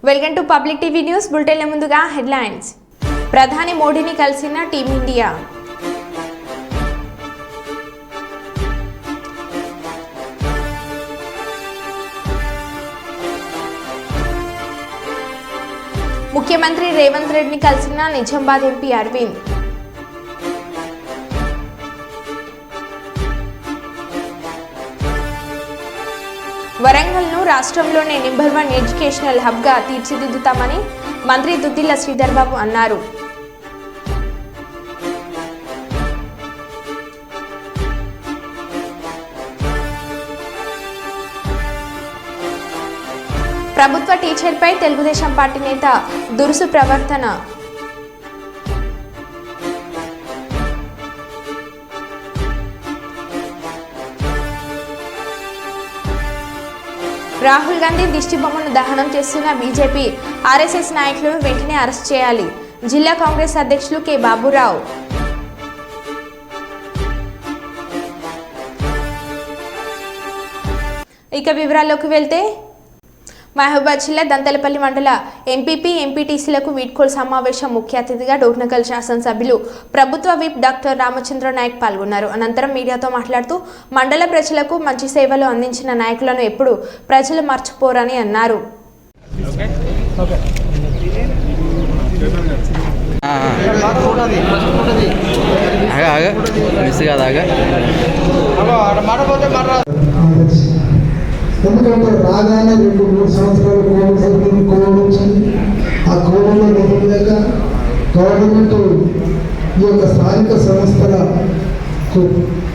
Welcome to public TV news bulletin ముందుగా headlines. ప్రధాని మోడీని కలిసిన టీమిండియా. ముఖ్యమంత్రి రేవంత్ రెడ్డిని కలిసిన నిజామాబాద్ ఎంపీ అరవింద్. వరంగల్ను రాష్ట్రంలోనే నెంబర్ 1 ఎడ్యుకేషనల్ హబ్గా తీర్చిదిద్దుతామని మంత్రి దుద్దిల్ల శ్రీధర్ బాబు అన్నారు. ప్రభుత్వ టీచర్పై తెలుగుదేశం పార్టీ నేత దురుసు ప్రవర్తన. రాహుల్ గాంధీ దిష్టిబొమ్మను దహనం చేస్తున్న బీజేపీ ఆర్ఎస్ఎస్ నాయకులను వెంటనే అరెస్ట్ చేయాలి. జిల్లా కాంగ్రెస్ అధ్యక్షులు కె బాబురావు. ఇక వివరాల్లోకి వెళ్తే మహబూబాద్ జిల్లా దంతలపల్లి మండల ఎంపీపీ ఎంపీటీసీలకు వీడ్కోలు సమావేశం ముఖ్య అతిథిగా డోర్నకల్ శాసనసభ్యులు ప్రభుత్వ విప్ డాక్టర్ రామచంద్ర నాయక్ పాల్గొన్నారు. అనంతరం మీడియాతో మాట్లాడుతూ మండల ప్రజలకు మంచి సేవలు అందించిన నాయకులను ఎప్పుడు ప్రజలు మర్చిపోరని అన్నారు. ఎందుకంటే రాగానే 2-3 సంవత్సరాలు కోవిడ్ వచ్చింది. ఆ కోవిడ్లో నిధులు లేక గవర్నమెంట్ ఈ యొక్క స్థానిక సంస్థలకు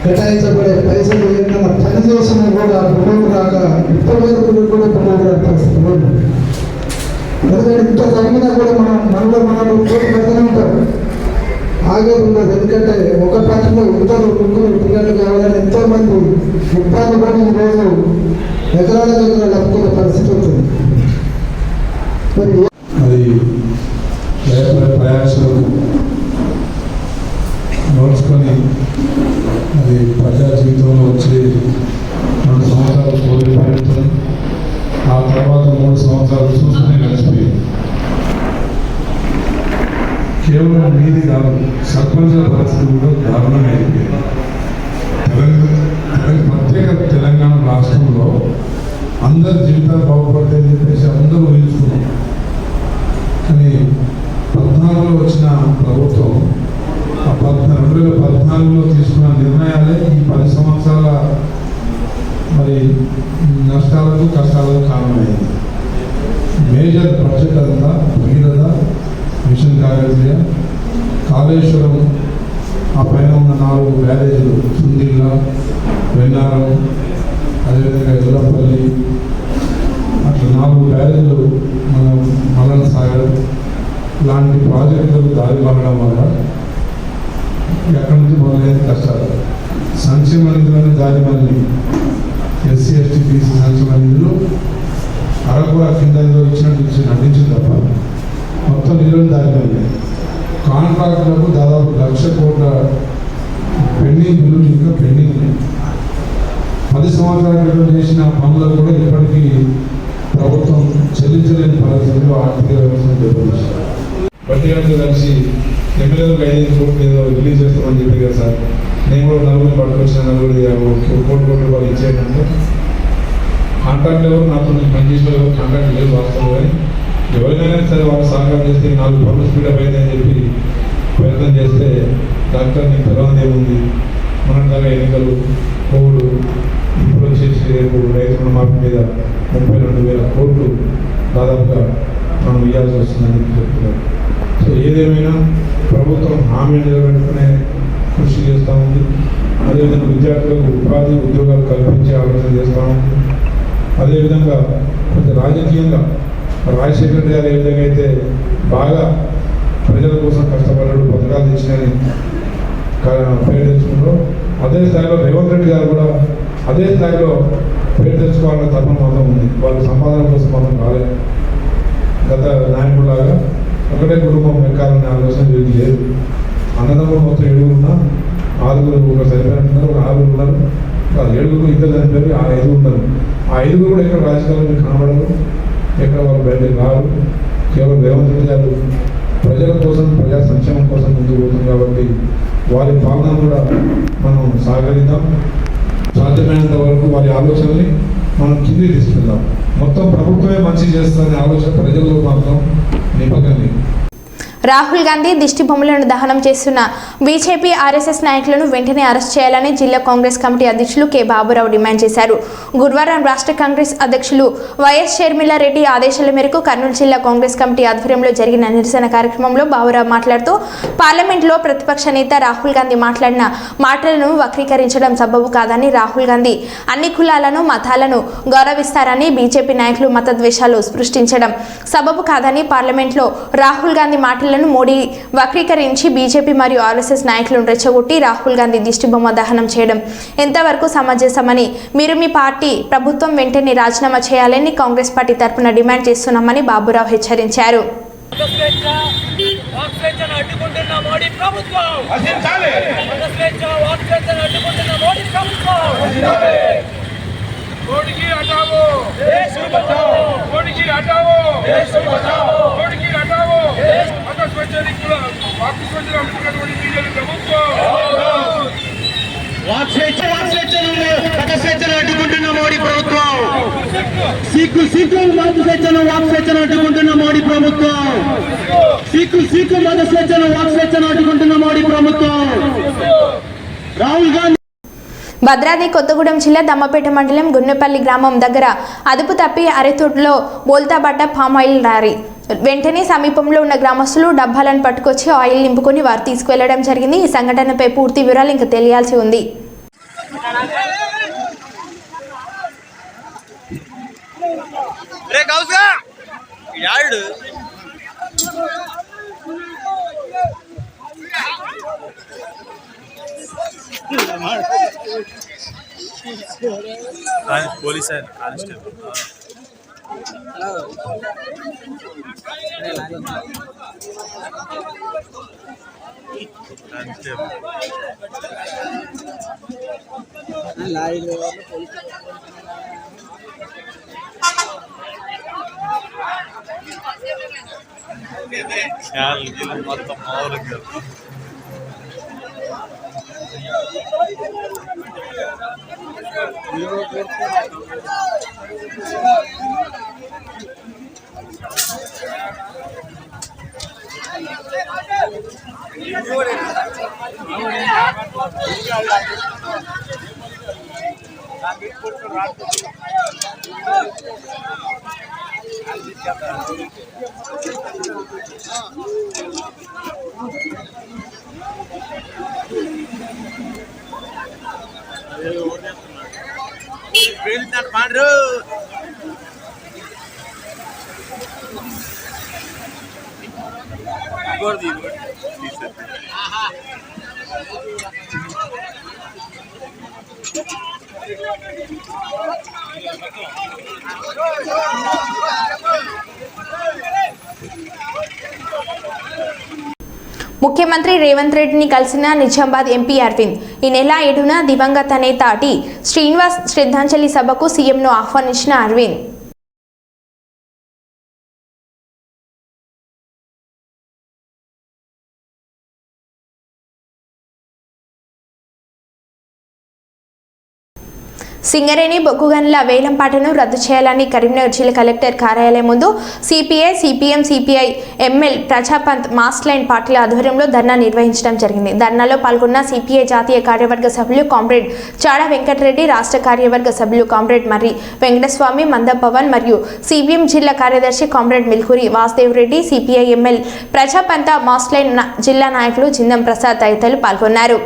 కేటాయించబడే పైసలు ఏదైనా పని చేసినా కూడా గురువులు రాక ఇప్పటివరకు కూడా గురువులు రాక పరిస్థితి ఉంది. ఎందుకంటే ఇంత జరిగినా కూడా మనలో పోటీ పెడుతూనే ఉంటారు, ఆగే ఉండదు. ఎందుకంటే ఒక పార్టీలో 2-3 టికెట్లు కావాలని ఎంతోమంది ఇబ్బంది పడి ఈరోజు ఎకరాలకు అప్పుకునే పరిస్థితి ఉంటుంది. మరి ప్రయాసాలకు నోచుకొని అది ప్రజా జీవితంలో వచ్చి 2 సంవత్సరాలు కోవిడ్ పెరుగుతుంది. ఆ తర్వాత 3 సంవత్సరాలు చూసుకునే కలిసిపోయింది. కేవలం మీది కాదు, సర్పంచుల పరిస్థితి కూడా దారుణంగా అయిపోయింది. ప్రత్యేక తెలంగాణ రాష్ట్రంలో అందరి జీవితాలు బాగుపడతాయని చెప్పేసి అందరూ ఊహించుకున్నాం. కానీ 14లో వచ్చిన ప్రభుత్వం 2014లో తీసుకున్న నిర్ణయాలే ఈ 10 సంవత్సరాల మరి నష్టాలకు కష్టాలకు కారణమైంది. మేజర్ బడ్జెట్ అంతా భగీరథ, మిషన్ కాకతీయ, కాళేశ్వరం, ఆ పైన ఉన్న 4 బ్యారేజీలు సుందిల్ల, వెన్నారం, అదేవిధంగా ఎల్లపల్లి, అట్లా 4 బ్యారేజీలు మన మల్లన సాగర్ లాంటి ప్రాజెక్టులకు దారి పడడం వల్ల ఎక్కడి నుంచి మొదలైన కష్టాలు. సంక్షేమ నిధులను దారి మళ్ళీ ఎస్సీ ఎస్టీ బీసీ సంక్షేమ నిధులు అరకుర కింద ఇచ్చినట్టు నటించింది తప్ప మొత్తం నిధులను దారి మళ్ళీ కాంట్రాక్టులకు దాదాపు 1,00,000 కోట్ల పెండింగ్ బిల్లులు ఇంకా పెండింగ్ ఉన్నాయి. 10 సంవత్సరాల క్రితం చేసిన పనులకు కూడా ఇప్పటికీ ప్రభుత్వం చెల్లించలేని పరిస్థితుల్లో ఆర్థిక వ్యవస్థను దెబ్బతీశారు. బట్టిగారితో కలిసి ఎమ్మెల్యేలకు 5 కోట్లు ఏదో రిలీజ్ చేస్తామని చెప్పి కదా సార్, నేను కూడా 4 పట్టుకొచ్చిన 4 కోట్ల రూపాయలు ఇచ్చేటంటే కాంట్రాక్ట్ ఎవరు నాతో పనిచేసిన కాంట్రాక్ట్ లేదు వాస్తవం. కానీ ఎవరికైనా సరే వాళ్ళు సహకారం చేస్తే 4 పనులు స్పీడప్ అయిందని చెప్పి ప్రయత్నం చేస్తే డాక్టర్ నీకు తెలవదే ఉంది. మన దగ్గర ఎన్నికలు, కోవిడ్, ఇప్పుడు వచ్చేసి రేపు రైతు రుణమాఫీ మీద 32,000 కోట్లు దాదాపుగా మనం ఇవ్వాల్సి వస్తుందని చెప్తున్నారు. సో ఏదేమైనా ప్రభుత్వం హామీ నిలబెట్టుకునే కృషి చేస్తూ ఉంది. అదేవిధంగా విద్యార్థులకు ఉపాధి ఉద్యోగాలు కల్పించే ఆలోచన చేస్తూ ఉంది. అదేవిధంగా కొంచెం రాజకీయంగా రాజశేఖర రెడ్డి గారు ఏ విధంగా అయితే బాగా ప్రజల కోసం కష్టపడ్డాడు, పథకాలు తెచ్చినని పేరు తెచ్చుకుంటారో అదే స్థాయిలో రేవంత్ రెడ్డి గారు కూడా అదే స్థాయిలో పేరు తెచ్చుకోవాలన్న తపన మాత్రం ఉంది. వాళ్ళ సంపాదన కోసం మాత్రం కాలేదు. గత నాయకులాగా ఒకటే కుటుంబం ఎక్కాలనే ఆలోచన వీరికి లేదు. అన్నదమ్ములు మొత్తం 7 ఉన్నా 6 ఒక సరిపోయినట్టున్నారు, ఒక 6 ఉన్నారు, 7 2 చనిపోయి 5 ఉన్నారు. ఆ 5 కూడా ఇక్కడ రాజకీయాల్లో కనబడరు. ఎక్కడ వాళ్ళు బయటకు రారు. కేవలం రేవంత్ రెడ్డి గారు ప్రజల కోసం, ప్రజా సంక్షేమం కోసం ముందుకు పోతుంది కాబట్టి వారి పాలన కూడా మనం సహకరిద్దాం. సాధ్యమైనంత వరకు వారి ఆలోచనల్ని మనం కిందికి తీసుకెళ్దాం. మొత్తం ప్రభుత్వమే మంచి చేస్తుందనే ఆలోచన ప్రజల్లో మాత్రం నింపకండి. రాహుల్ గాంధీ దిష్టి బొమ్మలను దహనం చేస్తున్న బీజేపీ ఆర్ఎస్ఎస్ నాయకులను వెంటనే అరెస్ట్ చేయాలని జిల్లా కాంగ్రెస్ కమిటీ అధ్యక్షులు కె బాబురావు డిమాండ్ చేశారు. గురువారం రాష్ట్ర కాంగ్రెస్ అధ్యక్షులు వైఎస్ షర్మిలారెడ్డి ఆదేశాల మేరకు కర్నూలు జిల్లా కాంగ్రెస్ కమిటీ ఆధ్వర్యంలో జరిగిన నిరసన కార్యక్రమంలో బాబురావు మాట్లాడుతూ పార్లమెంట్లో ప్రతిపక్ష నేత రాహుల్ గాంధీ మాట్లాడిన మాటలను వక్రీకరించడం సబబు కాదని, రాహుల్ గాంధీ అన్ని కులాలను, మతాలను గౌరవిస్తారని, బీజేపీ నాయకులు మతద్వేషాలు సృష్టించడం సబబు కాదని, పార్లమెంట్లో రాహుల్ గాంధీ మాటలను మోడీ వక్రీకరించి బీజేపీ మరియు ఆర్ఎస్ఎస్ నాయకులను రెచ్చగొట్టి రాహుల్ గాంధీ దిష్టిబొమ్మ దహనం చేయడం ఎంతవరకు సమంజసమని, మీరు మీ పార్టీ ప్రభుత్వం వెంటనే రాజీనామా చేయాలని కాంగ్రెస్ పార్టీ తరఫున డిమాండ్ చేస్తున్నామని బాబురావు హెచ్చరించారు. అడ్డుకుంటున్న మోడీ ప్రభుత్వం, సిక్కు మత స్వేచ్ఛను, వాక్ స్వేచ్ఛను అడ్డుకుంటున్న మోడీ ప్రభుత్వం, సిక్కు మత స్వేచ్ఛను, వాక్ స్వేచ్ఛను అడ్డుకుంటున్న మోడీ ప్రభుత్వం. రాహుల్ గాంధీ భద్రాద్రి కొత్తగూడెం జిల్లా దమ్మపేట మండలం గున్నెపల్లి గ్రామం దగ్గర అదుపు తప్పి అరెతోటలో బోల్తాబడ్డ పామాయిల్ లారీ. వెంటనే సమీపంలో ఉన్న గ్రామస్తులు డబ్బాలను పట్టుకొచ్చి ఆయిల్ నింపుకొని వారు తీసుకువెళ్లడం జరిగింది. ఈ సంఘటనపై పూర్తి వివరాలు ఇంకా తెలియాల్సి ఉంది. పోలీస్ కానిస్టేబుల్ మొత్తం మామూలుగా ಮಾಡ್ರು ముఖ్యమంత్రి రేవంత్ రెడ్డిని కలిసిన నిజామాబాద్ ఎంపీ అరవింద్. ఈ నెల 7న దివంగత నేత టి శ్రీనివాస్ శ్రద్ధాంజలి సభకు సీఎంను ఆహ్వానించిన అరవింద్ సింగరేణి బొగ్గుగనుల వేలంపాటను రద్దు చేయాలని కరీంనగర్ జిల్లా కలెక్టర్ కార్యాలయం ముందు CPI, CPM, CPI, ML, Prajapantha, mass line పార్టీల ఆధ్వర్యంలో ధర్నా నిర్వహించడం జరిగింది. ధర్నాలో పాల్గొన్న సిపిఐ జాతీయ కార్యవర్గ సభ్యులు కామ్రేడ్ చాడా వెంకటరెడ్డి, రాష్ట్ర కార్యవర్గ సభ్యులు కామ్రేడ్ మర్రి వెంకటస్వామి, మంద పవన్ మరియు సిపిఎం జిల్లా కార్యదర్శి comrade Milkuri Vasudev Reddy, CPI, ML, Prajapantha, mass line జిల్లా నాయకులు జిందం ప్రసాద్ తదితరులు పాల్గొన్నారు.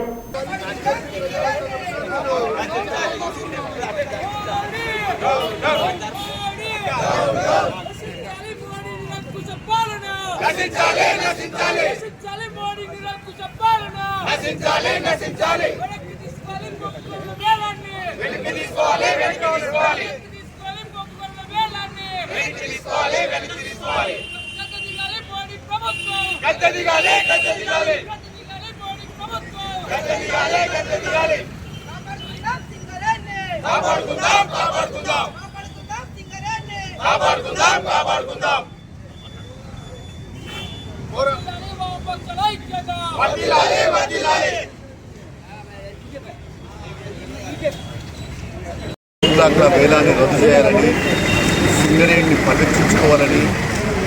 బ్లాక్ల వేలాన్ని రద్దు చేయాలని, సింగరేణిని పరిరక్షించుకోవాలని,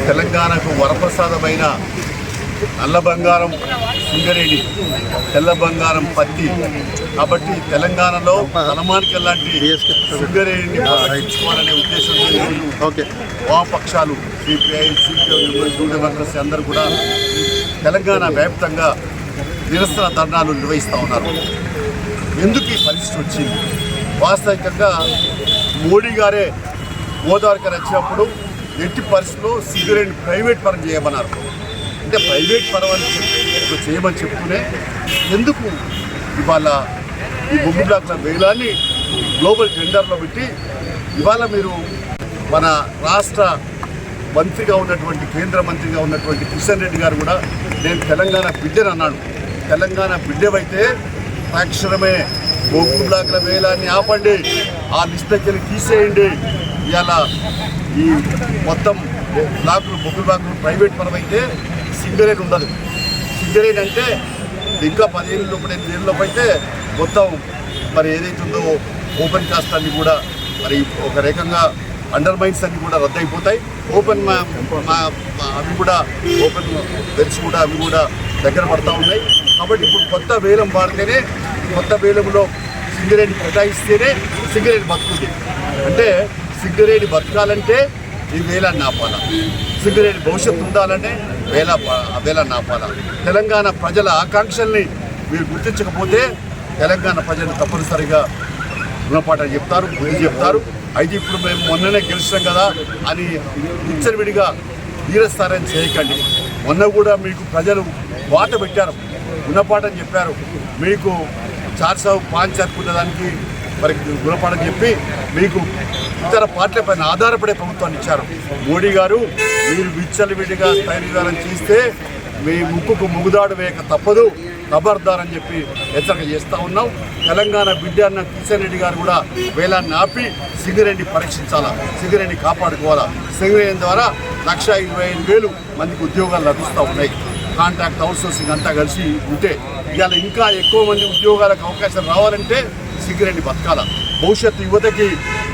తెలంగాణకు వరప్రసాదమైన నల్ల బంగారం సింగరేణి, తెల్ల బంగారం పత్తి. కాబట్టి తెలంగాణలో తలమానికి ఎలాంటి సింగరేణిని పరిరక్షించుకోవాలనే ఉద్దేశంతో వామపక్షాలు సిపిఐ, సిపిఎం, న్యూ డెమోక్రసీ అందరూ కూడా తెలంగాణ వ్యాప్తంగా నిరసన ధర్నాలు నిర్వహిస్తూ ఉన్నారు. ఎందుకు ఈ పరిస్థితి వచ్చింది? వాస్తవికంగా మోడీ గారే గోదావరికి వచ్చినప్పుడు ఎట్టి పరిస్థితుల్లో సింగరేణి ప్రైవేట్ పరం చేయమన్నారు. అంటే ప్రైవేట్ పరం అని చేయమని చెప్తూనే ఎందుకు ఇవాళ ఈ బొగ్గు బ్లాక్ల వేలాన్ని గ్లోబల్ టెండర్లో పెట్టి ఇవాళ మీరు మన రాష్ట్ర మంత్రిగా ఉన్నటువంటి, కేంద్ర మంత్రిగా ఉన్నటువంటి కిషన్ రెడ్డి గారు కూడా నేను తెలంగాణ బిడ్డని అన్నాడు. తెలంగాణ బిడ్డవైతే తక్షణమే బొగ్గు బ్లాక్ల వేలాన్ని ఆపండి, ఆ లిస్టుకి వెళ్ళి తీసేయండి. ఇవాళ ఈ మొత్తం బ్లాకులు, బొగ్గు బ్లాకులు ప్రైవేట్ పరమైతే సింగరేణి ఉండదు. సింగరేణి అంటే ఇంకా 15 లోపు 8 లోపు అయితే మొత్తం మరి ఏదైతే ఉందో ఓపెన్ కాస్ట్ అన్ని కూడా మరి ఒక రకంగా అండర్ మైన్స్ అన్ని కూడా రద్దయిపోతాయి. ఓపెన్ అవి కూడా ఓపెన్ వెల్స్ కూడా అవి కూడా దగ్గర పడతా ఉన్నాయి. కాబట్టి ఇప్పుడు కొత్త వేలం వాడితేనే, కొత్త వేలంలో సింగరేణి కేటాయిస్తేనే సింగరేణి బతుకుతుంది. అంటే సింగరేణి బతకాలంటే ఈ వేలాన్ని ఆపాల, సింగరేణి భవిష్యత్తు ఉండాలంటే వేలాన్ని ఆపాల. తెలంగాణ ప్రజల ఆకాంక్షల్ని మీరు గుర్తించకపోతే తెలంగాణ ప్రజలు తప్పనిసరిగా గుణపాఠం చెప్తారు, బుద్ధి చెప్తారు. అయితే ఇప్పుడు మేము మొన్ననే గెలిచాం కదా అని విచ్చలవిడిగా నీరస్తారని చేయకండి. మొన్న కూడా మీకు ప్రజలు వాత పెట్టారు, గుణపాఠం చెప్పారు. మీకు 405 అనుకున్నదానికి మరి గుణపాఠం చెప్పి మీకు ఇతర పార్టీల పైన ఆధారపడే ప్రభుత్వాన్ని ఇచ్చారు. మోడీ గారు మీరు విచ్చలవిడిగా స్థైర్యదానం చేస్తే మీ ముక్కుకు ముగుదాడు వేయక తప్పదు, ఖబర్దార్ అని చెప్పి హెచ్చరిక చేస్తూ ఉన్నాం. తెలంగాణ బిడ్డ అన్న కిషన్ రెడ్డి గారు కూడా వేలాన్ని ఆపి సింగరేణిని పరీక్షించాలా, సింగరేణిని కాపాడుకోవాలా. సింగరేణి ద్వారా 1,25,000 మందికి ఉద్యోగాలు లభిస్తూ ఉన్నాయి. కాంట్రాక్ట్ అవుట్సోర్సింగ్ అంతా కలిసి ఉంటే ఇవాళ ఇంకా ఎక్కువ మంది ఉద్యోగాలకు అవకాశం రావాలంటే సింగరేణి బతకాల. భవిష్యత్తు యువతకి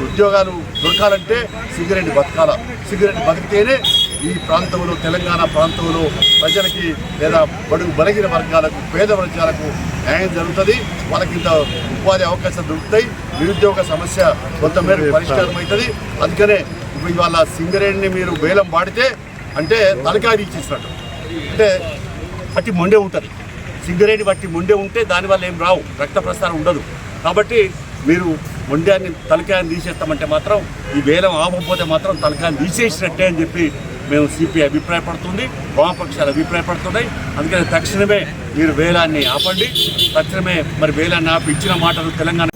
ఉద్యోగాలు దొరకాలంటే సింగరేణి బతకాల. సింగరేణి బతికితేనే ఈ ప్రాంతంలో, తెలంగాణ ప్రాంతంలో ప్రజలకి లేదా బడుగు బలహీన వర్గాలకు, పేద వర్గాలకు న్యాయం జరుగుతుంది. వాళ్ళకి ఇంత ఉపాధి అవకాశాలు దొరుకుతాయి. నిరుద్యోగ సమస్య కొంత మేరకు పరిష్కారం అవుతుంది. అందుకనే ఇప్పుడు ఇవాళ సింగరేణిని మీరు వేలం పాడితే అంటే తలకాయ తీసేసినట్టు. అంటే బట్టి మొండే ఉంటుంది, సింగరేణి బట్టి మొండే ఉంటే దానివల్ల ఏం రావు, రక్త ప్రసారం ఉండదు. కాబట్టి మీరు మొండ్యాన్ని, తలకాయని తీసేస్తామంటే మాత్రం, ఈ వేలం ఆపకపోతే మాత్రం తలకాయని తీసేసినట్టే అని చెప్పి మేము సిపిఐ అభిప్రాయపడుతుంది, వామపక్షాలు అభిప్రాయపడుతున్నాయి. అందుకని తక్షణమే మీరు వేలాన్ని ఆపండి. తక్షణమే మరి వేలాన్ని ఆపి ఇచ్చిన మాటలు తెలంగాణ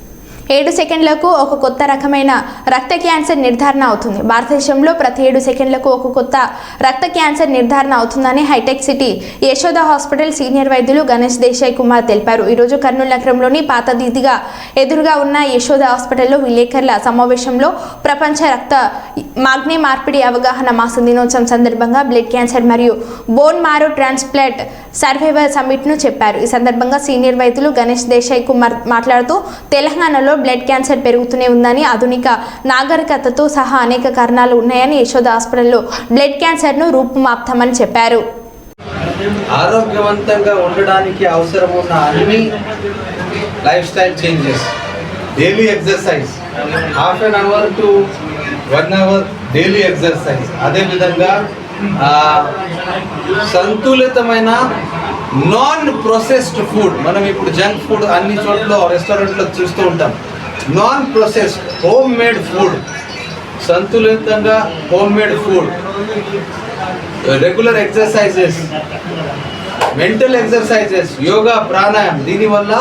7 సెకండ్లకు ఒక కొత్త రకమైన రక్త క్యాన్సర్ నిర్ధారణ అవుతుంది. భారతదేశంలో ప్రతి 7 సెకండ్లకు ఒక కొత్త రక్త క్యాన్సర్ నిర్ధారణ అవుతుందని హైటెక్ సిటీ యశోద హాస్పిటల్ సీనియర్ వైద్యులు గణేష్ దేశాయ్ కుమార్ తెలిపారు. ఈరోజు కర్నూలు నగరంలోని పాత దీదిగా ఎదురుగా ఉన్న యశోద హాస్పిటల్లో విలేకరుల సమావేశంలో ప్రపంచ రక్త మాగ్నే మార్పిడి అవగాహన మాస దినోత్సవం సందర్భంగా బ్లడ్ క్యాన్సర్ మరియు బోన్ మారో ట్రాన్స్ప్లాంట్ సర్వైవర్ సమ్మిట్ను చెప్పారు. ఈ సందర్భంగా సీనియర్ వైద్యులు గణేష్ దేశాయ్ కుమార్ మాట్లాడుతూ తెలంగాణలో బ్లడ్ క్యాన్సర్ పెరుగుతూనే ఉందని, ఆధునిక నాగరికతతో సహా అనేక కారణాలు ఉన్నాయని, యశోద హాస్పిటల్లో బ్లడ్ క్యాన్సర్ను రూపుమాపుతామని చెప్పారు. ఆరోగ్యవంతంగా ఉండడానికి అవసరమున్న అన్ని lifestyle changes, daily exercise, half an hour to 1 hour daily exercise, అదేవిధంగా సంతులితమైన నాన్ ప్రొసెస్డ్ ఫుడ్. మనం ఇప్పుడు జంక్ ఫుడ్ అన్ని చోట్ల రెస్టారెంట్లో చూస్తూ ఉంటాం. Non processed homemade food, సంతులితంగా homemade food, regular exercises, mental exercises, yoga, pranayama. దీనివల్ల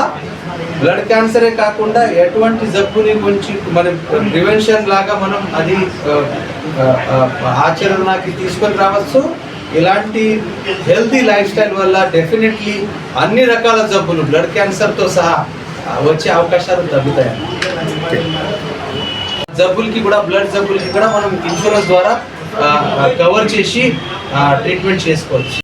బ్లడ్ క్యాన్సరే కాకుండా ఎటువంటి జబ్బుని గురించి మనం ప్రివెన్షన్ లాగా మనం అది ఆచరణకి తీసుకొని రావచ్చు. ఇలాంటి హెల్తీ లైఫ్ స్టైల్ వల్ల డెఫినెట్లీ అన్ని రకాల జబ్బులు బ్లడ్ క్యాన్సర్తో సహా వచ్చే అవకాశాలు తగ్గుతాయి. జబ్బులకి కూడా, బ్లడ్ జబ్బులకి కూడా మనం ఇన్సూరెన్స్ ద్వారా కవర్ చేసి ట్రీట్మెంట్ చేసుకోవచ్చు.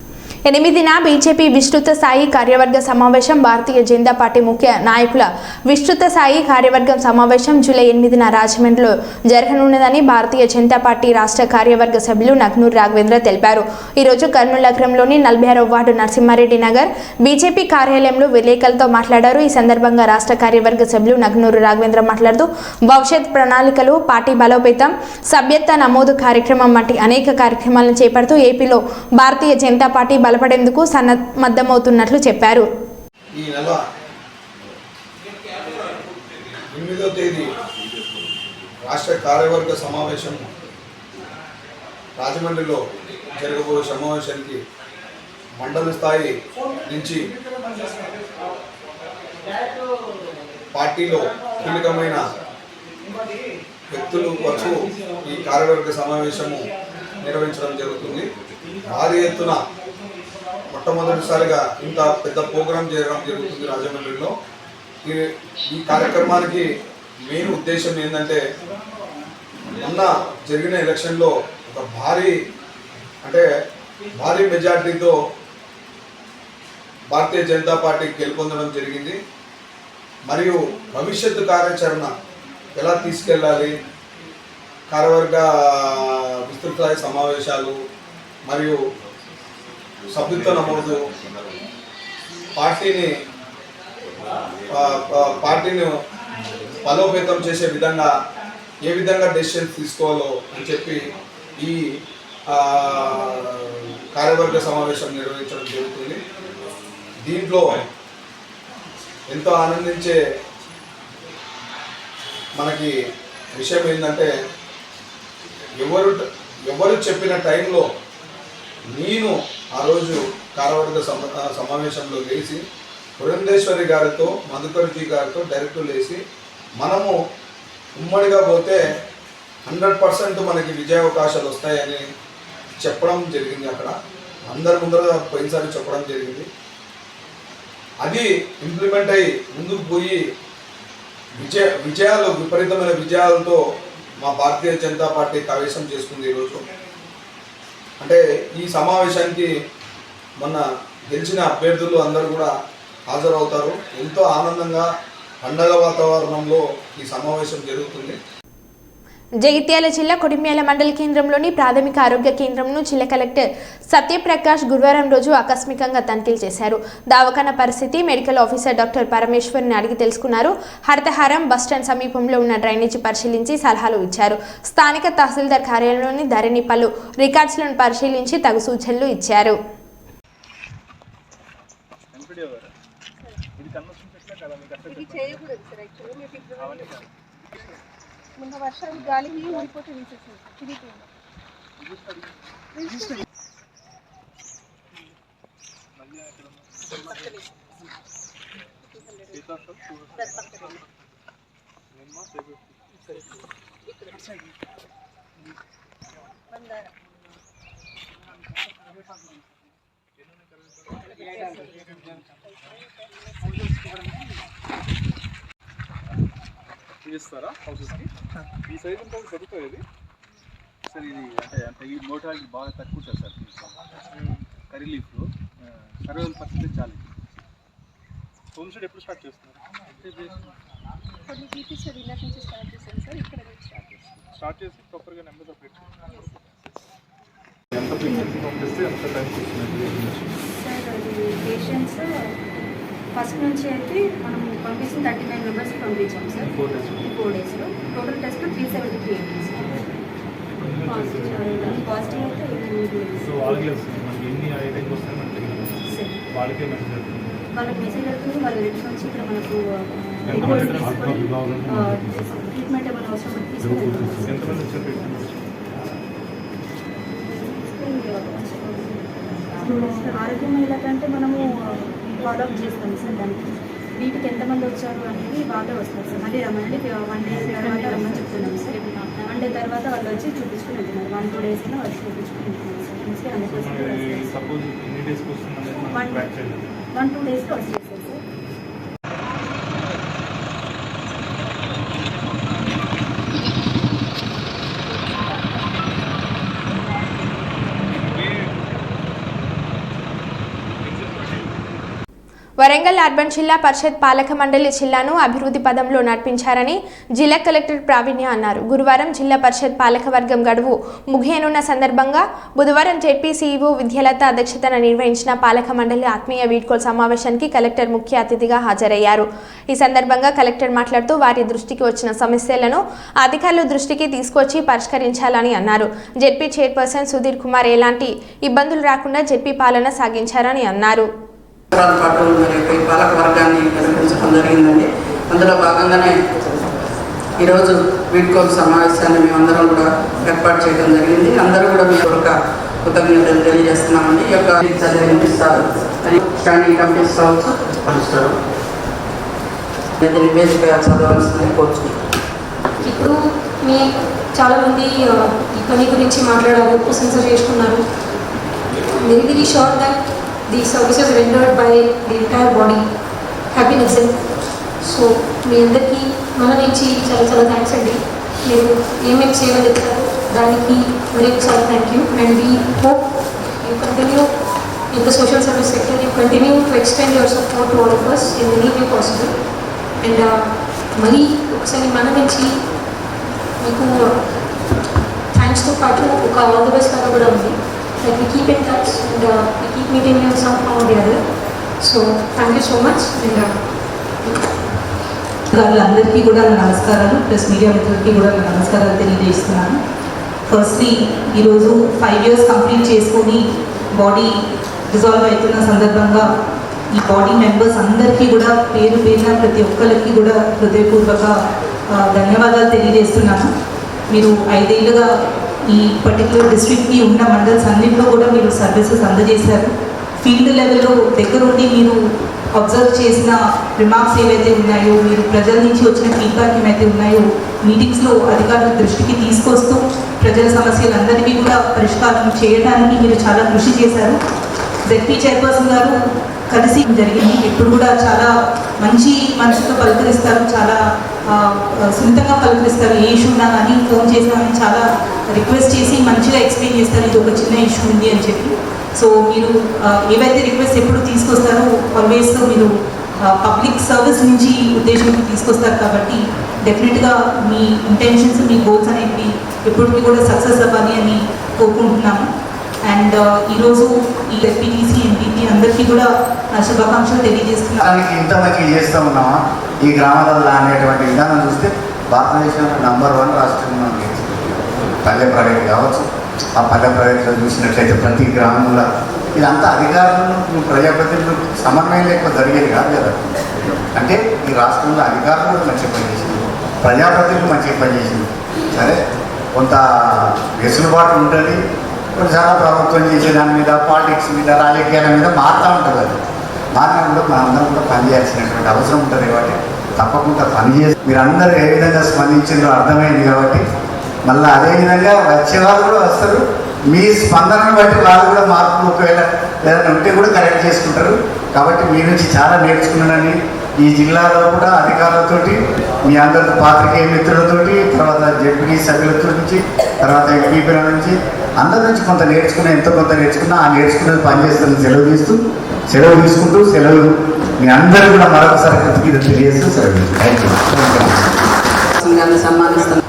8న బీజేపీ విస్తృత స్థాయి కార్యవర్గ సమావేశం. భారతీయ జనతా పార్టీ ముఖ్య నాయకుల విస్తృత స్థాయి కార్యవర్గం సమావేశం జూలై 8న రాజమండ్రిలో జరగనున్నదని భారతీయ జనతా పార్టీ రాష్ట్ర కార్యవర్గ సభ్యులు నగ్నూరు రాఘవేంద్ర తెలిపారు. ఈరోజు కర్నూలు నగరంలోని 46వ వార్డు నరసింహారెడ్డి నగర్ బీజేపీ కార్యాలయంలో విలేకరులతో మాట్లాడారు. ఈ సందర్భంగా రాష్ట్ర కార్యవర్గ సభ్యులు నగ్నూరు రాఘవేంద్ర మాట్లాడుతూ భవిష్యత్ ప్రణాళికలు, పార్టీ బలోపేతం, సభ్యత్వ నమోదు కార్యక్రమం వంటి అనేక కార్యక్రమాలను చేపడుతూ ఏపీలో భారతీయ జనతా పార్టీ బలపడేందుకు సన్నద్ధమవుతున్నట్లు చెప్పారు. ఈ నెల 8వ తేదీ రాష్ట్ర కార్యవర్గ సమావేశం రాజమండ్రిలో జరగబోయే సమావేశానికి మండల స్థాయి నుంచి పార్టీలో కీలకమైన వ్యక్తులు వరకు ఈ కార్యవర్గ సమావేశము నిర్వహించడం జరుగుతుంది. భారీ ఎత్తున మొట్టమొదటిసారిగా ఇంత పెద్ద ప్రోగ్రాం చేయడం జరుగుతుంది రాజమండ్రిలో. ఈ కార్యక్రమానికి మెయిన్ ఉద్దేశం ఏంటంటే, మొన్న జరిగిన ఎలక్షన్లో ఒక భారీ మెజార్టీతో భారతీయ జనతా పార్టీ గెలుపొందడం జరిగింది. మరియు భవిష్యత్తు కార్యాచరణ ఎలా తీసుకెళ్ళాలి, కార్యవర్గ విస్తృత సమావేశాలు మరియు సభ్యత్వ నమోదు, పార్టీని బలోపేతం చేసే విధంగా ఏ విధంగా డెసిషన్స్ తీసుకోవాలో అని చెప్పి ఈ కార్యవర్గ సమావేశం నిర్వహించడం జరుగుతుంది. దీంట్లో ఎంతో ఆనందించే మనకి విషయం ఏంటంటే, ఎవరు చెప్పిన టైంలో నేను ఆ రోజు కార్యవర్గ సమావేశంలో లేచి పురంధేశ్వరి గారితో, మధుకర్జీ గారితో డైరెక్ట్ లేచి మనము ఉమ్మడిగా పోతే 100% మనకి విజయావకాశాలు వస్తాయని చెప్పడం జరిగింది. అక్కడ అందరి ముందర పోయినసారి చెప్పడం జరిగింది. అది ఇంప్లిమెంట్ అయ్యి ముందుకు పోయి విజయాలు, విపరీతమైన విజయాలతో మా భారతీయ జనతా పార్టీ ప్రవేశం చేసుకుంది. ఈరోజు అంటే ఈ సమావేశానికి మొన్న గెలిచిన అభ్యర్థులు అందరూ కూడా హాజరవుతారు. ఎంతో ఆనందంగా పండగ వాతావరణంలో ఈ సమావేశం జరుగుతుంది. జగిత్యాల జిల్లా కొడిమ్యాల మండల కేంద్రంలోని ప్రాథమిక ఆరోగ్య కేంద్రంను జిల్లా కలెక్టర్ సత్యప్రకాష్ గురువారం రోజు ఆకస్మికంగా తనిఖీలు చేశారు. దవాఖానా పరిస్థితి మెడికల్ ఆఫీసర్ డాక్టర్ పరమేశ్వర్ని అడిగి తెలుసుకున్నారు. హరితహారం బస్టాండ్ సమీపంలో ఉన్న డ్రైనేజీ పరిశీలించి సలహాలు ఇచ్చారు. స్థానిక తహసీల్దార్ కార్యాలయంలోని ధరణి పలు రికార్డ్స్లను పరిశీలించి తగు సూచనలు ఇచ్చారు. మొన్న వర్షాలు గాలికి ఊడిపోతే తిరిగిపోయింది. ఇస్తారా హౌసెస్కి? ఈ సైజ్ ఉంటే సరిపోయేది సార్. ఇది అంటే ఈ మోటాలిటీ బాగా తక్కువ ఉంటుంది సార్. కర్రీ లీఫ్లో సర్వైవల్ పర్సెంటేజ్ చాలా. హోమ్ స్టేట్ ఎప్పుడు స్టార్ట్ చేస్తున్నారు? కొన్ని టీచర్ ఇన్నర్ నుంచి స్టార్ట్ చేశాను సార్. ఇక్కడ స్టార్ట్ చేసి ప్రాపర్గా నెంబర్ ఆఫ్ పెట్టి ఎంత పేషెంట్స్ పంపిస్తే ఎంత టైం వస్తుంది సార్? అది పేషెంట్స్ ఫస్ట్ నుంచి అయితే మనం పంపించిన 39 మెంబర్స్ పంపించాం సార్. 4 డేస్లో టోటల్ టెస్ట్ 373 పాజిటివ్ అయితే. సో వాళ్ళకి మనకి ఎన్ని ఐటమ్స్ వస్తాయి మనకి వాళ్ళకే మెసేజ్ అవుతుంది. వాళ్ళకి మెసేజ్ అవుతుంది. వాళ్ళ రెడ్డి నుంచి ఇక్కడ మనకు ట్రీట్మెంట్ ఏమైనా అవసరం తీసుకుంటాం. ఎంతమంది వచ్చారు ట్రీట్మెంట్? ఆరోగ్య మహిళ కంటే మనము ఫాలోఅప్ చేస్తాం సార్. దానికి వీటికి ఎంతమంది వచ్చారు అనేది వాళ్ళే వస్తారు సార్. మళ్ళీ రమ్మండి 1 డే తర్వాత రమ్మని చెప్తున్నాం సార్. 1 డే తర్వాత వాళ్ళు వచ్చి చూపించుకుని వెళ్తున్నారు. 1-2 days వాళ్ళు చూపించుకుని వెళ్తున్నారు సార్. 1-2 డేస్లో వచ్చేస్తారు సార్. వరంగల్ అర్బన్ జిల్లా పరిషత్ పాలక మండలి జిల్లాను అభివృద్ధి పదంలో నడిపించారని జిల్లా కలెక్టర్ ప్రావీణ్య అన్నారు. గురువారం జిల్లా పరిషత్ పాలకవర్గం గడువు ముగియనున్న సందర్భంగా బుధవారం జెడ్పీ సీఈఓ విద్యాలత అధ్యక్షతన నిర్వహించిన పాలక మండలి ఆత్మీయ వీడ్కోలు సమావేశానికి కలెక్టర్ ముఖ్య అతిథిగా హాజరయ్యారు. ఈ సందర్భంగా కలెక్టర్ మాట్లాడుతూ వారి దృష్టికి వచ్చిన సమస్యలను అధికారుల దృష్టికి తీసుకొచ్చి పరిష్కరించాలని అన్నారు. జెడ్పీ చైర్పర్సన్ సుధీర్ కుమార్ ఎలాంటి ఇబ్బందులు రాకుండా జెడ్పీ పాలన సాగించారని అన్నారు. పాటు మరి పాలక వర్గాన్ని నిర్వహించడం జరిగిందండి. అందులో భాగంగానే ఈరోజు వీడ్కోలు సమావేశాన్ని మేమందరం కూడా ఏర్పాటు చేయడం జరిగింది. అందరూ కూడా మీ యొక్క కృతజ్ఞతలు తెలియజేస్తున్నామండి. ఈ యొక్క చదివిస్తారు అని స్టాండింగ్ కమిటీస్ కావచ్చు పంచుతారు నివేదిక చదవాల్సిందని కోరుచున్నాం. ఇప్పుడు మీ చాలామంది ఈ పని గురించి మాట్లాడారు, క్వశ్చన్స్ చేసుకున్నారు. Very sure that the services rendered by the entire body have been excellent. So మీ అందరికీ మన నుంచి చాలా థ్యాంక్స్ అండి. మీరు ఏమేమి చేయగలుగుతారు దానికి మరి ఒకసారి thank you. And we hope you continue in the social service sector, you continue to extend your support to all of us in any way possible. And మరీ ఒకసారి మన నుంచి మీకు థ్యాంక్స్తో పాటు ఒక ఆల్ ది బెస్ట్ లాగా కూడా ఉంది. Like we keep in touch and we keep meeting you somehow or the other. So thank you so much. అందరికీ కూడా నమస్కారాలు, ప్లస్ మీడియా మిత్రులకి కూడా నమస్కారాలు తెలియజేస్తున్నాను. ఫస్ట్లీ ఈరోజు 5 years కంప్లీట్ చేసుకొని బాడీ డిజాల్వ్ అవుతున్న సందర్భంగా ఈ బాడీ మెంబర్స్ అందరికీ కూడా పేరు పేరున ప్రతి ఒక్కరికి కూడా హృదయపూర్వక ధన్యవాదాలు తెలియజేస్తున్నాను. మీరు 5 ఏళ్ళుగా ఈ పర్టికులర్ డిస్ట్రిక్ట్కి ఉన్న మండల్స్ అన్నింటిలో కూడా మీరు సర్వీసెస్ అందజేశారు. ఫీల్డ్ లెవెల్లో దగ్గరుండి మీరు అబ్జర్వ్ చేసిన రిమార్క్స్ ఏవైతే ఉన్నాయో, మీరు ప్రజల నుంచి వచ్చిన ఫీడ్బ్యాక్ ఏమైతే ఉన్నాయో మీటింగ్స్లో అధికారుల దృష్టికి తీసుకొస్తూ ప్రజల సమస్యలందరికీ కూడా పరిష్కారం చేయడానికి మీరు చాలా కృషి చేశారు. జెడ్పీ చైర్పర్సన్ గారు కలిసి జరిగింది. ఎప్పుడు కూడా చాలా మంచి మనసుతో పలకరిస్తారు, చాలా సున్నితంగా పలకరిస్తారు. ఏ ఇష్యూ ఉన్నా కానీ ఫోన్ చేసినామని చాలా రిక్వెస్ట్ చేసి మంచిగా ఎక్స్ప్లెయిన్ చేస్తారు, ఇది ఒక చిన్న ఇష్యూ ఉంది అని చెప్పి. సో మీరు ఏవైతే రిక్వెస్ట్ ఎప్పుడు తీసుకొస్తారో ఆల్వేస్ మీరు పబ్లిక్ సర్వీస్ నుంచి ఉద్దేశంకి తీసుకొస్తారు. కాబట్టి డెఫినెట్గా మీ ఇంటెన్షన్స్, మీ గోల్స్ అనేవి ఎప్పటికీ కూడా సక్సెస్ అవ్వాలి అని కోరుకుంటున్నాము. అండ్ ఈరోజు ఈ ఎస్పీటీసీ ఎంపీపీ అందరికీ కూడా శుభాకాంక్షలు తెలియజేస్తున్నాను. ఇంత మంచి చేస్తూ ఉన్నామా ఈ గ్రామాలలో అనేటువంటి విధానం చూస్తే భారతదేశంలో నంబర్ 1 రాష్ట్రంలో పల్లె ప్రగతి కావచ్చు. ఆ పల్లె ప్రగతిలో చూసినట్లయితే ప్రతి గ్రామంలో ఇదంతా అధికారులను ప్రజాప్రతినిధులు సమన్వయం లేక జరిగేది కాదు కదా. అంటే ఈ రాష్ట్రంలో అధికారులు కూడా మంచి పనిచేసింది, ప్రజాప్రతినిధులు మంచిగా పనిచేసింది. సరే కొంత వెసులుబాటు ఉంటుంది, చాలా ప్రభుత్వం చేసే దాని మీద, పాలిటిక్స్ మీద, రాజకీయాల మీద మారుతూ ఉంటుంది. అది మారినప్పుడు మనందరం కూడా పనిచేయాల్సినటువంటి అవసరం ఉంటుంది. కాబట్టి తప్పకుండా పనిచేసి మీరు అందరూ ఏ విధంగా స్పందించిందో అర్థమైంది. కాబట్టి మళ్ళీ అదేవిధంగా వచ్చే వాళ్ళు కూడా వస్తారు. మీ స్పందనను బట్టి వాళ్ళు కూడా మార్పులు ఒకవేళ ఏదైనా ఉంటే కూడా కరెక్ట్ చేసుకుంటారు. కాబట్టి మీ నుంచి చాలా నేర్చుకున్నానని ఈ జిల్లాలో కూడా అధికారులతోటి, మీ అందరి పాత్రికేయ మిత్రులతోటి, తర్వాత జెడ్పీ సభ్యులతో నుంచి, తర్వాత ఎంపీల నుంచి అందరి నుంచి కొంత నేర్చుకున్నా, ఎంతో కొంత నేర్చుకున్నా. ఆ నేర్చుకున్నది పనిచేస్తుంది. సెలవు తీసుకుంటూ సెలవు మీ అందరూ కూడా మరొకసారి కృతజ్ఞతలు తెలియజేస్తూ సెలవు. Thank you. సన్మానిస్తాను.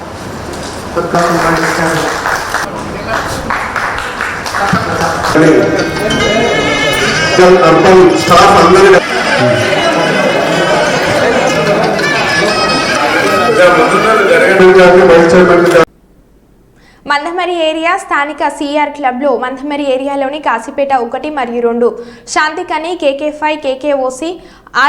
మందమరి ఏరియా స్థానిక సిఆర్ క్లబ్లో మందమరి ఏరియాలోని కాశీపేట 1 మరియు 2 శాంతికని KK5 KKOC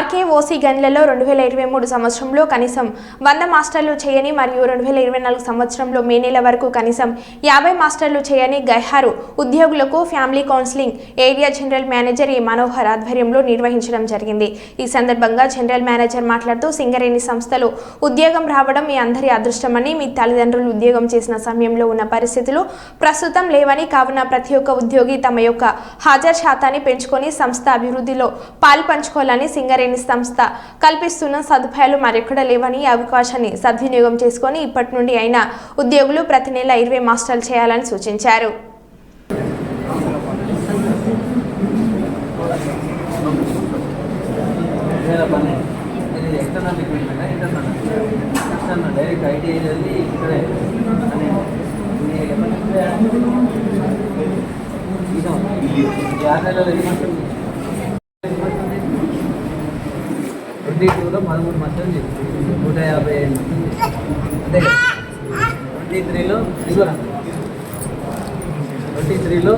RKOC గన్లలో 2023 సంవత్సరంలో కనీసం 100 మాస్టర్లు చేయని మరియు 2024 సంవత్సరంలో మే నెల వరకు కనీసం 50 మాస్టర్లు చేయని గైహారు ఉద్యోగులకు family counselling area general manager A Manohar ఆధ్వర్యంలో నిర్వహించడం జరిగింది. ఈ సందర్భంగా జనరల్ మేనేజర్ మాట్లాడుతూ సింగరేణి సంస్థలో ఉద్యోగం రావడం మీ అందరి అదృష్టమని, మీ తల్లిదండ్రులు ఉద్యోగం చేసిన సమయంలో ఉన్న పరిస్థితులు ప్రస్తుతం లేవని, కావున ప్రతి ఒక్క ఉద్యోగి తమ యొక్క హాజరు శాతాన్ని పెంచుకొని సంస్థ అభివృద్ధిలో పాల్పంచుకోవాలని, సింగరేణి సంస్థ కల్పిస్తున్న సదుపాయాలు మరెక్కడ లేవని, ఈ అవకాశాన్ని సద్వినియోగం చేసుకొని ఇప్పటి నుండి అయినా ఉద్యోగులు ప్రతి నెల 20 మాస్టర్లు చేయాలని సూచించారు. పని ఇది external recruitment internal direct IT వెళ్ళి ఇక్కడే యాభైలో 22లో 13 మంది 155 అంతే కదా 23లో 23లో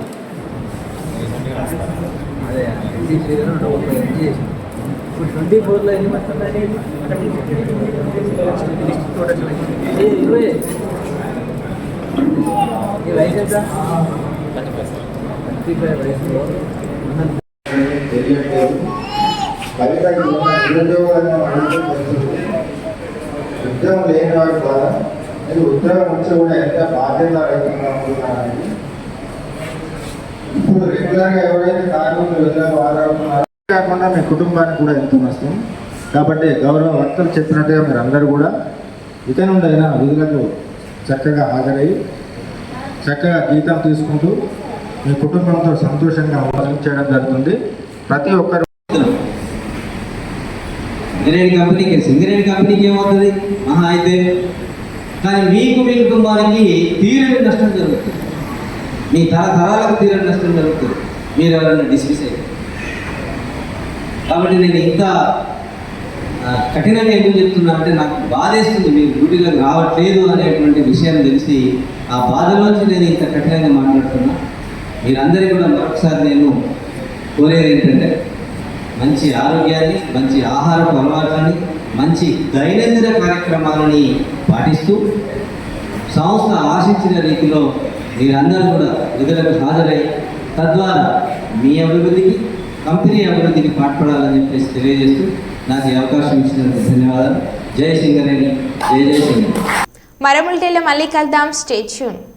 అదే 23లో 135 చేసి ఇప్పుడు 24లో ఎన్ని మంది ఉన్నాయి 20 ఈ వయసు ఎంత 35 వయసులో ఉద్యోగం లేని వారి ద్వారా నేను ఉద్యోగం వచ్చి కూడా ఎంత బాధ్యత అవుతున్నాను. ఇప్పుడు రెగ్యులర్గా ఎవరైతే కార్మికులు ఉద్యోగం ఆధారవుతున్నారో కాకుండా మీ కుటుంబానికి కూడా ఎంతో నష్టం. కాబట్టి గౌరవ వక్తలు చెప్పినట్టుగా మీరు అందరూ కూడా ఇక నుండైనా విధులకు చక్కగా హాజరయ్యి చక్కగా జీతం తీసుకుంటూ మీ కుటుంబంతో సంతోషంగా చేయడం జరుగుతుంది. ప్రతి ఒక్కరు సింగరేణి కంపెనీకి ఏమవుతుంది మహా అయితే, కానీ మీకు మీ కుటుంబానికి తీరని నష్టం జరుగుతుంది, మీ తరాలకు తీరని నష్టం జరుగుతుంది మీరు ఎవరైనా డిస్మిస్ అయ్యారు. కాబట్టి నేను ఇంత కఠినంగా ఎందుకు చెప్తున్నా అంటే నాకు బాధేస్తుంది మీరు డ్యూటీలోకి రావట్లేదు అనేటువంటి విషయం తెలిసి ఆ బాధలోంచి నేను ఇంత కఠినంగా మాట్లాడుతున్నా. మీరందరికీ కూడా మరొకసారి నేను కోరేది ఏంటంటే మంచి ఆరోగ్యాన్ని, మంచి ఆహారపు అలవాట్లని, మంచి దైనందిన కార్యక్రమాలని పాటిస్తూ సంస్థ ఆశించిన రీతిలో మీరందరూ కూడా విధులకు హాజరై తద్వారా మీ అభివృద్ధికి, కంపెనీ అభివృద్ధికి పాటుపడాలని చెప్పేసి తెలియజేస్తూ నాకు ఈ అవకాశం ఇచ్చినందుకు ధన్యవాదాలు. జై సింగరేణి, జై జై సింగరేణి. మరో బులెటిన్లో మళ్ళీ కలుద్దాం. Stay tune.